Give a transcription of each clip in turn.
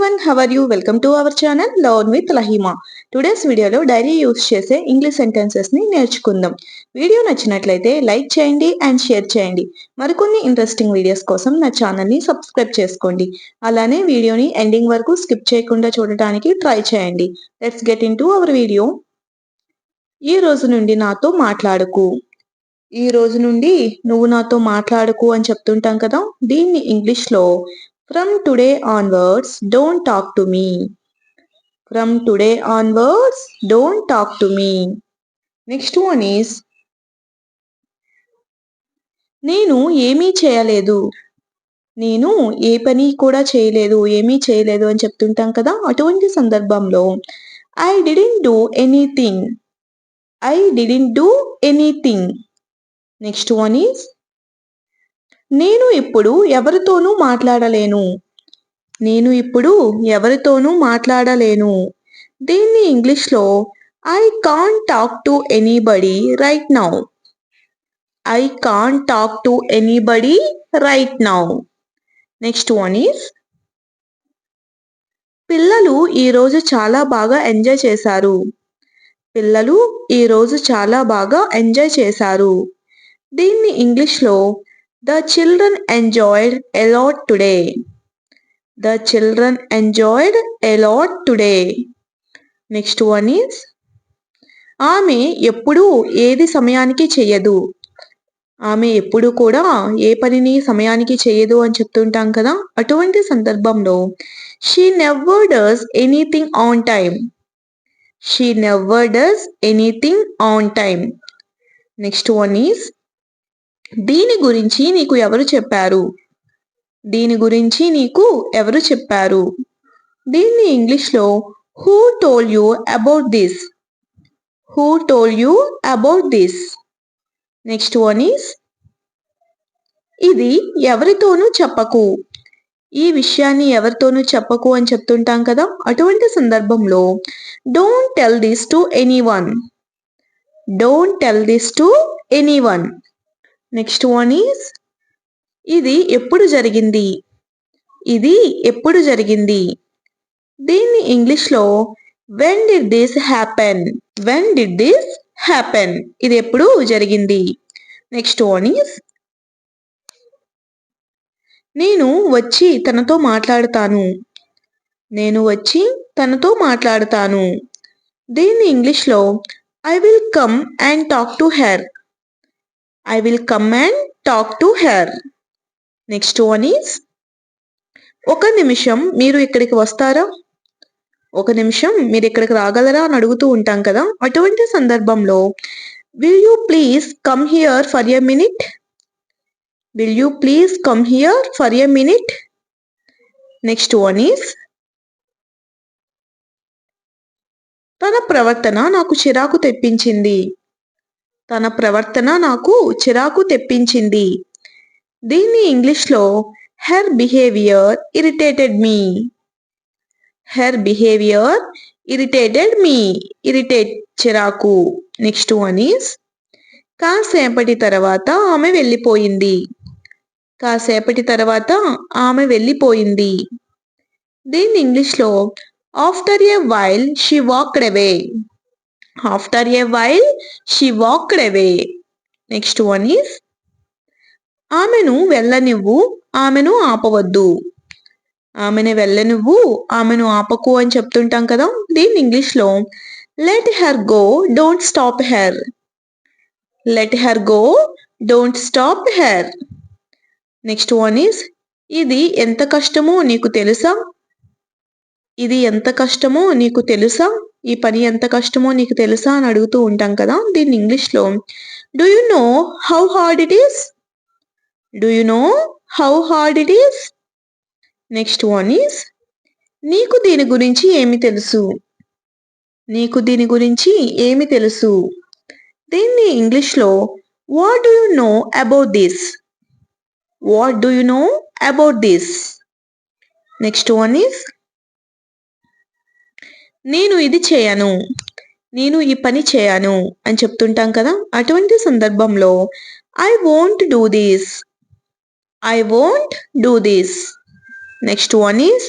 everyone, how are you? Welcome to our channel Learn with Lahima. Today's వీడియోలో daily use చేసే English sentences ని నేర్చుకుందాం. Video నచ్చినట్లయితే like చేయండి అండ్ షేర్ చేయండి. మరికొన్ని ఇంట్రెస్టింగ్ వీడియోస్ కోసం నా ఛానల్ ని సబ్స్క్రైబ్ చేసుకోండి. అలానే వీడియోని ఎండింగ్ వరకు స్కిప్ చేయకుండా చూడడానికి ట్రై చేయండి. Let's get into hour video. ఈ రోజు నుండి నాతో మాట్లాడకు. ఈ రోజు నుండి నువ్వు నాతో మాట్లాడకు అని చెప్తుంటాం కదా, దీన్ని ఇంగ్లీష్లో from today onwards don't talk to me. From today onwards don't talk to me. Next one is నేను ఏమీ చేయలేదు. నేను ఏ పని కూడా చేయలేదు, ఏమీ చేయలేదు అని చెప్తుంటాం కదా, అటువంటి సందర్భంలో I didn't do anything. I didn't do anything. Next one is నేను ఇప్పుడు ఎవరితోనూ మాట్లాడలేను. నేను ఇప్పుడు ఎవరితోనూ మాట్లాడలేను. దీన్ని ఇంగ్లీష్లో I can't talk to anybody right now. I can't talk to anybody right now. Next one is పిల్లలు ఈరోజు చాలా బాగా ఎంజాయ్ చేశారు. పిల్లలు ఈరోజు చాలా బాగా ఎంజాయ్ చేశారు. దీన్ని ఇంగ్లీష్లో The children enjoyed a lot today. The children enjoyed a lot today. Next one is ఆమె ఎప్పుడూ ఏది సమయానికి చెయ్యదు. ఆమె ఎప్పుడు కూడా ఏ పనిని సమయానికి చెయ్యదు అని చెప్తుంటాం కదా, అటువంటి సందర్భంలో She never does anything on time. She never does anything on time. Next one is దీని గురించి నీకు ఎవరు చెప్పారు. దీని గురించి నీకు ఎవరు చెప్పారు. దీన్ని ఇంగ్లీష్లో who told you about this. Who told you about this. Next one is ఇది ఎవరితోనూ చెప్పకు. ఈ విషయాన్ని ఎవరితోనూ చెప్పకు అని చెప్తుంటాం కదా, అటువంటి సందర్భంలో don't tell this to anyone. Don't tell this to anyone. Next one is ఇది ఎప్పుడు జరిగింది. ఇది ఎప్పుడు జరిగింది. దీన్ని ఇంగ్లీష్లో when did this happen. When did this happen. ఇది ఎప్పుడు జరిగింది. నెక్స్ట్ వన్ ఈజ్ నేను వచ్చి తనతో మాట్లాడతాను. నేను వచ్చి తనతో మాట్లాడతాను. దీన్ని ఇంగ్లీష్లో I will come and talk to her. I will come and talk to her. Next one is ఒక నిమిషం మీరు ఇక్కడికి వస్తారా. ఒక నిమిషం మీరు ఇక్కడికి రాగలరా అని అడుగుతూ ఉంటాం కదా, అటువంటి సందర్భంలో will you please come here for a minute. Will you please come here for a minute. Next one is తన ప్రవర్తన నాకు చిరాకు తెప్పించింది. తన ప్రవర్తన నాకు చిరాకు తెప్పించింది. దీన్ని ఇంగ్లీష్లో హెర్ బిహేవియర్ ఇరిటేటెడ్ మీ. హెర్ బిహేవియర్ ఇరిటేటెడ్ మీ. ఇరిటేట్ చిరాకు. నెక్స్ట్ వన్ ఈస్ కాసేపటి తర్వాత ఆమె వెళ్ళిపోయింది. కాసేపటి తర్వాత ఆమె వెళ్ళిపోయింది. దీన్ని ఇంగ్లీష్లో after a while she walked away. After a while she walked away. Next one is ఆమెను వెళ్ళనివ్వు, ఆమెను ఆపవద్దు. ఆమెను వెళ్ళనివ్వు, ఆమెను ఆపకు అని చెప్తుంటాం కదా, దీన్ని ఇంగ్లీష్లో let her go don't stop her. Let her go don't stop her. Next one is ఇది ఎంత కష్టమో నీకు తెలుసా. ఇది ఎంత కష్టమో నీకు తెలుసా. ఈ పని ఎంత కష్టమో నీకు తెలుసా అని అడుగుతూ ఉంటాం కదా, దీన్ని ఇంగ్లీష్లో do you know how hard it is. Do you know how hard it is. Next one is నీకు దీని గురించి ఏమి తెలుసు. నీకు దీని గురించి ఏమి తెలుసు. దీన్ని ఇంగ్లీష్లో what do you know about this. What do you know about this. Next one is నేను ఇది చేయను. నేను ఈ పని చేయను అని చెప్తుంటాం కదా, అటువంటి సందర్భంలో I won't do this. I won't do this. Next one is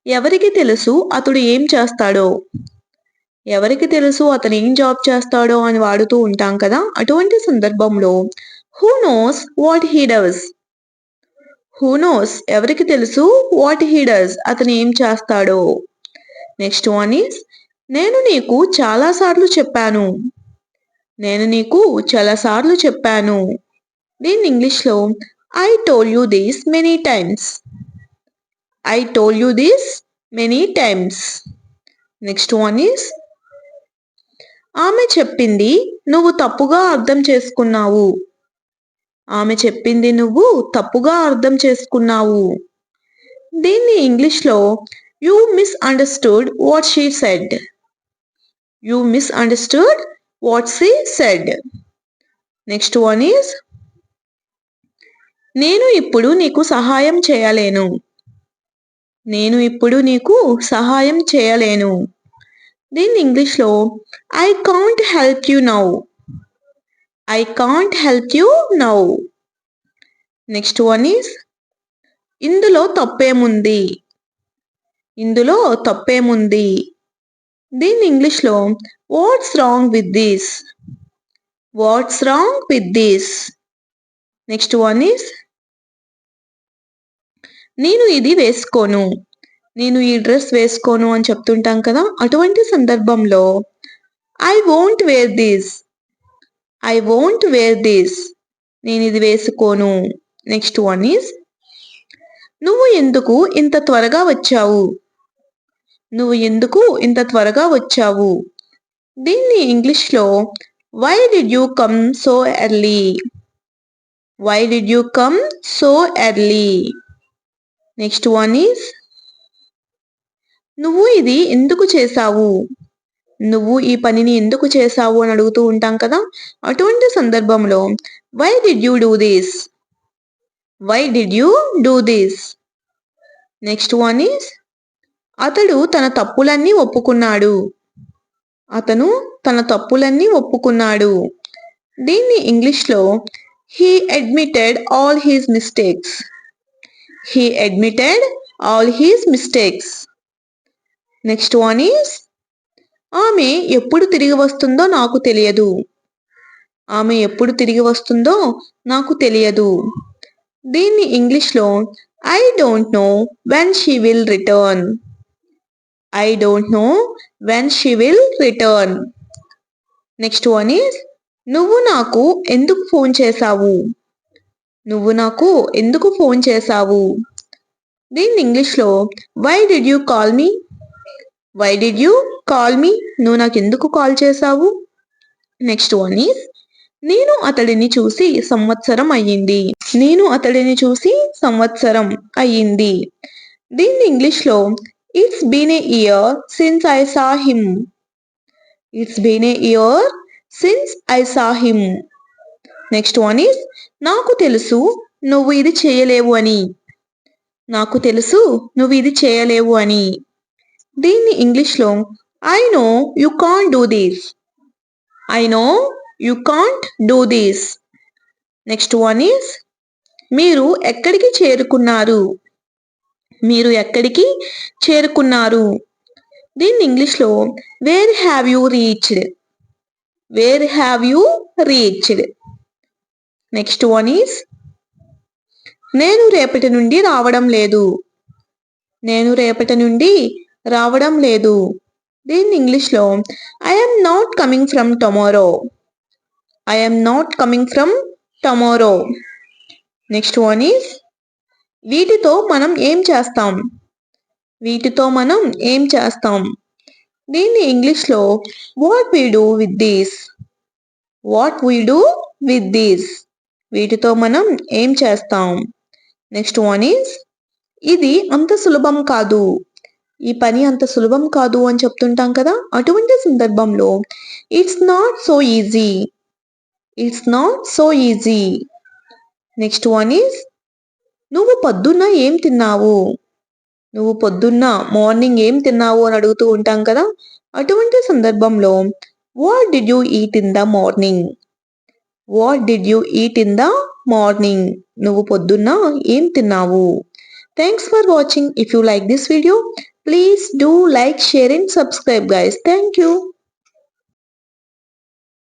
ఎవరికి తెలుసు అతడు ఏం చేస్తాడో? ఎవరికి తెలుసు అతను ఏం జాబ్ చేస్తాడో అని వాడుతూ ఉంటాం కదా, అటువంటి సందర్భంలో who knows what he does. Who knows ఎవరికి తెలుసు, వాట్ హీ డస్ అతను ఏం చేస్తాడో. నెక్స్ట్ వన్ ఈస్ నేను నీకు చాలాసార్లు చెప్పాను. నేను నీకు చాలాసార్లు చెప్పాను. దీన్ని ఇంగ్లీష్లో I told you this many times. I told you this many times. Next one is ఆమె చెప్పింది నువ్వు తప్పుగా అర్థం చేసుకున్నావు. ఆమె చెప్పింది నువ్వు తప్పుగా అర్థం చేసుకున్నావు. దీన్ని ఇంగ్లీష్లో you misunderstood what she said. You misunderstood what she said. Next one is నేను ఇప్పుడు నీకు సహాయం చేయలేను. నేను ఇప్పుడు నీకు సహాయం చేయలేను. దీన్ని ఇంగ్లీష్లో I can't help you now. I can't help you now. Next one is ఇందులో తప్పేముంది. ఇందులో తప్పేముంది. దీన్ని ఇంగ్లీష్లో what's wrong with this. What's wrong with this. Next one is నేను ఇది వేసుకోను. నేను ఈ డ్రెస్ వేసుకోను అని చెప్తుంటాం కదా, అటువంటి సందర్భంలో I won't wear this. I won't wear this. నేను ఇది వేసుకోను. నెక్స్ట్ వన్ ఈస్ నువ్వు ఎందుకు ఇంత త్వరగా వచ్చావు. నువ్వు ఎందుకు ఇంత త్వరగా వచ్చావు. దీన్ని ఇంగ్లీష్లో why did you come so early. Why did you come so early. Next one is నువ్వు ఇది ఎందుకు చేశావు. నువ్వు ఈ పనిని ఎందుకు చేశావు అని అడుగుతూ ఉంటాం కదా, అటువంటి సందర్భంలో why did you do this. Why did you do this. Next one is అతడు తన తప్పులన్నీ ఒప్పుకున్నాడు. అతను తన తప్పులన్నీ ఒప్పుకున్నాడు. దీన్ని ఇంగ్లీష్లో he admitted all he's mistakes. He admitted all he's mistakes. Next one is ఆమె ఎప్పుడు తిరిగి వస్తుందో నాకు తెలియదు. ఆమె ఎప్పుడు తిరిగి వస్తుందో నాకు తెలియదు. దీన్ని ఇంగ్లీష్లో I don't know when she will return. I don't know when she will return. Next one is నువ్వు నాకు ఎందుకు ఫోన్ చేశావు. నువ్వు నాకు ఎందుకు ఫోన్ చేశావు. దీన్ని ఇంగ్లీష్లో why did you call me. Why did you call me. నువ్వు నాకు ఎందుకు కాల్ చేశావు. నెక్స్ట్ వన్ ఈస్ నేను అతడిని చూసి సంవత్సరం అయ్యింది. నేను అతడిని చూసి సంవత్సరం అయ్యింది. దీన్ని ఇంగ్లీష్లో it's been a year since I saw him. It's been a year since I saw him. Next one is నాకు తెలుసు నువ్వు ఇది చేయలేవు అని. నాకు తెలుసు నువ్వు ఇది చేయలేవు అని. దీన్ని ఇంగ్లీష్లో I know you can't do this. I know you can't do this. Next one is మీరు ఎక్కడికి చేరుకున్నారు. మీరు ఎక్కడికి చేరుకున్నారు. దీన్ని ఇంగ్లీష్లో where have you reached. Where have you reached. Next one is నేను రేపటి నుండి రావడం లేదు. నేను రేపటి నుండి రావడం లేదు. దీన్ని ఇంగ్లీష్లో I am not coming from tomorrow. I am not coming from tomorrow. Next one is వీటితో మనం ఏం చేస్తాం. వీటితో మనం ఏం చేస్తాం. దీన్ని ఇంగ్లీష్లో what we do with these. What we do with these. వీటితో మనం ఏం చేస్తాం. నెక్స్ట్ వన్ ఈస్ ఇది అంత సులభం కాదు. ఈ పని అంత సులభం కాదు అని చెప్తుంటాం కదా, అటువంటి సందర్భంలో it's not so easy. It's not so easy. Next one is నువ్వు పొద్దున్న ఏం తిన్నావు. నువ్వు పొద్దున్న మార్నింగ్ ఏం తిన్నావు అని అడుగుతూ ఉంటాం కదా, అటువంటి సందర్భంలో what did you eat in the morning. What did you eat in the morning. నువ్వు పొద్దున్న ఏం తిన్నావు. Thanks for watching. If you like this video Please do like, share and subscribe guys. Thank you.